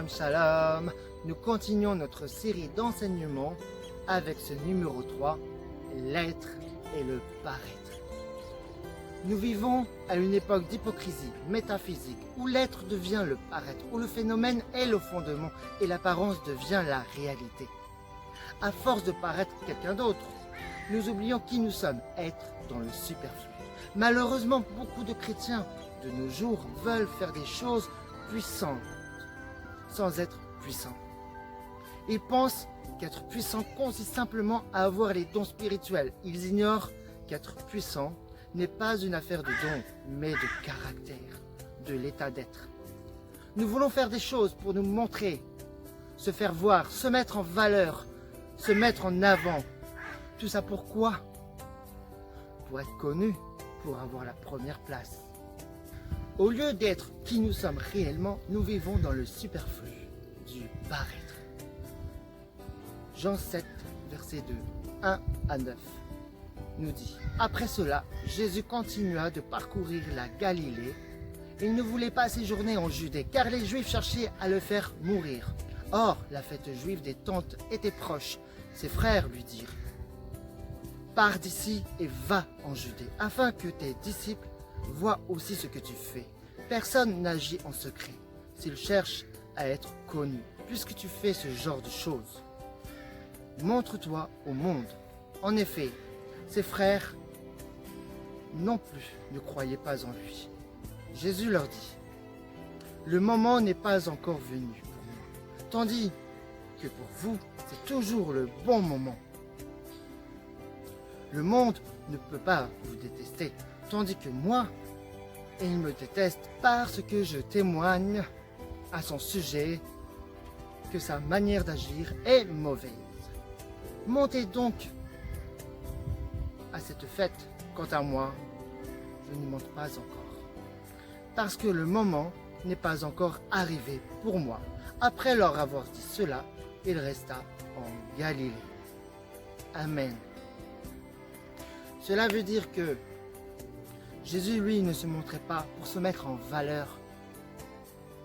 Shalom, shalom. Nous continuons notre série d'enseignements avec ce numéro 3, l'être et le paraître. Nous vivons à une époque d'hypocrisie métaphysique où l'être devient le paraître, où le phénomène est le fondement et l'apparence devient la réalité. À force de paraître quelqu'un d'autre, nous oublions qui nous sommes, être dans le superflu. Malheureusement, beaucoup de chrétiens de nos jours veulent faire des choses puissantes sans être puissants. Ils pensent qu'être puissant consiste simplement à avoir les dons spirituels. Ils ignorent qu'être puissant n'est pas une affaire de dons, mais de caractère, de l'état d'être. Nous voulons faire des choses pour nous montrer, se faire voir, se mettre en valeur, se mettre en avant. Tout ça pourquoi? Pour être connu, pour avoir la première place. Au lieu d'être qui nous sommes réellement, nous vivons dans le superflu du paraître. Jean 7, verset 2, 1 à 9, nous dit: Après cela, Jésus continua de parcourir la Galilée. Il ne voulait pas séjourner en Judée, car les Juifs cherchaient à le faire mourir. Or, la fête juive des Tentes était proche. Ses frères lui dirent: Pars d'ici et va en Judée, afin que tes disciples voient aussi ce que tu fais. Personne n'agit en secret, s'il cherche à être connu, puisque tu fais ce genre de choses. Montre-toi au monde. En effet, ses frères non plus ne croyaient pas en lui. Jésus leur dit: Le moment n'est pas encore venu pour moi, tandis que pour vous, c'est toujours le bon moment. Le monde ne peut pas vous détester, tandis que moi, il me déteste parce que je témoigne à son sujet que sa manière d'agir est mauvaise. Montez donc à cette fête. Quant à moi, je n'y monte pas encore, parce que le moment n'est pas encore arrivé pour moi. Après leur avoir dit cela, il resta en Galilée. Amen. Cela veut dire que Jésus, lui, ne se montrait pas pour se mettre en valeur,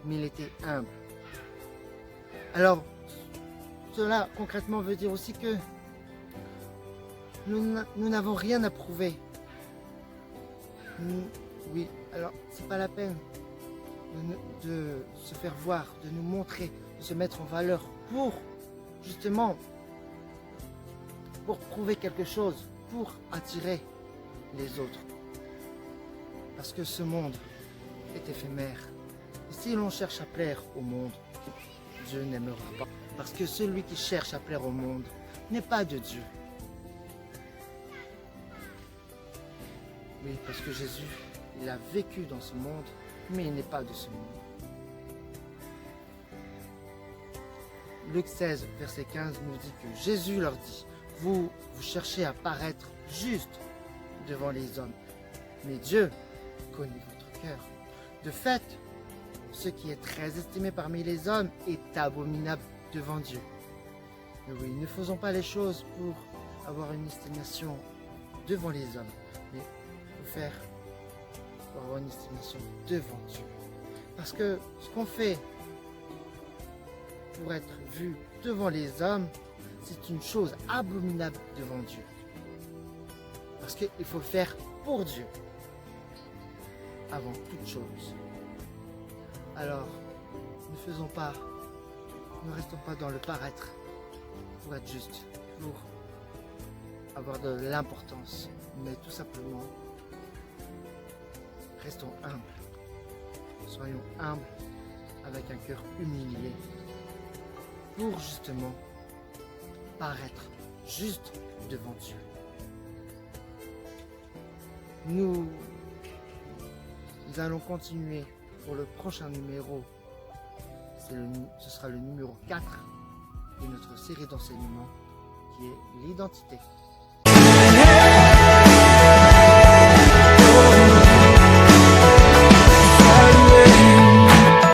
mais il était humble. Alors, cela concrètement veut dire aussi que nous n'avons rien à prouver. Oui, alors c'est pas la peine de se faire voir, de nous montrer, de se mettre en valeur pour justement pour prouver quelque chose, pour attirer les autres. Parce que ce monde est éphémère. Et si l'on cherche à plaire au monde, Dieu n'aimera pas. Parce que celui qui cherche à plaire au monde n'est pas de Dieu. Oui, parce que Jésus, il a vécu dans ce monde, mais il n'est pas de ce monde. Luc 16, verset 15 nous dit que Jésus leur dit: vous cherchez à paraître juste devant les hommes, mais Dieu connaît votre cœur. De fait, ce qui est très estimé parmi les hommes est abominable devant Dieu. Mais oui, ne faisons pas les choses pour avoir une estimation devant les hommes, mais pour avoir une estimation devant Dieu. Parce que ce qu'on fait pour être vu devant les hommes, c'est une chose abominable devant Dieu. Parce qu'il faut le faire pour Dieu, avant toute chose. Alors, ne restons pas dans le paraître pour être juste, pour avoir de l'importance, mais tout simplement, restons humbles. Soyons humbles avec un cœur humilié pour justement paraître juste devant Dieu. Nous allons continuer pour le prochain numéro. Ce sera le numéro 4 de notre série d'enseignements qui est l'identité.